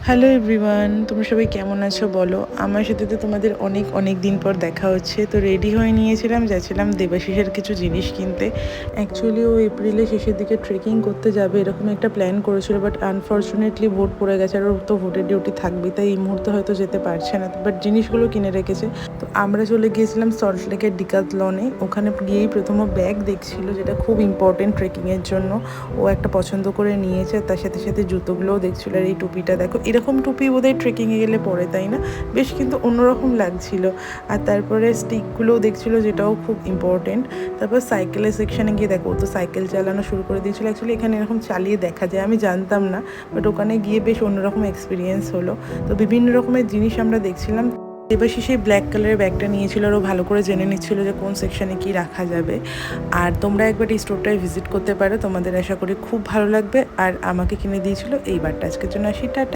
Hello everyone, তোমরা সবাই কেমন আছো বলো। আমার সাথে তো তোমাদের অনেক অনেক দিন পর দেখা হচ্ছে। তো রেডি হয়ে নিয়েছিলাম, যাচ্ছিলাম দেবাশিসের কিছু জিনিস কিনতে। অ্যাকচুয়ালি ও এপ্রিলের শেষের দিকে ট্রেকিং করতে যাবে এরকম একটা প্ল্যান করেছিল, বাট আনফর্চুনেটলি ভোট পড়ে গেছে আর ওর তো ভোটের ডিউটি থাকবেই, তাই এই মুহূর্তে হয়তো যেতে পারছে না। বাট জিনিসগুলো কিনে রেখেছে। তো আমরা চলে গিয়েছিলাম সল্টলেকের ডিকাথলনে। ওখানে গিয়েই প্রথম ব্যাগ দেখছিল, যেটা খুব ইম্পর্টেন্ট ট্রেকিংয়ের জন্য। ও একটা পছন্দ করে নিয়েছে, তার সাথে সাথে জুতোগুলোও দেখছিল। আর এই টুপিটা দেখো, এরকম টুপি বোধহয় ট্রেকিংয়ে গেলে পরে, তাই না? বেশ কিন্তু অন্যরকম লাগছিল। আর তারপরে স্টিকগুলোও দেখছিল, যেটাও খুব ইম্পর্টেন্ট। তারপর সাইকেলের সেকশানে গিয়ে দেখো, ও তো সাইকেল চালানো শুরু করে দিয়েছিল। অ্যাকচুয়ালি এখানে এরকম চালিয়ে দেখা যায়, আমি জানতাম না, বাট ওখানে গিয়ে বেশ অন্যরকম এক্সপিরিয়েন্স হলো। তো বিভিন্ন রকমের জিনিস আমরা দেখছিলাম। দেবাশিস সেই ব্ল্যাক কালারের ব্যাগটা নিয়েছিল, আরও ভালো করে জেনে নিচ্ছিল যে কোন সেকশানে কি রাখা যাবে। আর তোমরা একবার এই স্টোরটায় ভিজিট করতে পারো, তোমাদের আশা করি খুব ভালো লাগবে। আর আমাকে কিনে দিয়েছিল এই বারটা। আজকের জন্য আসি, টাটা।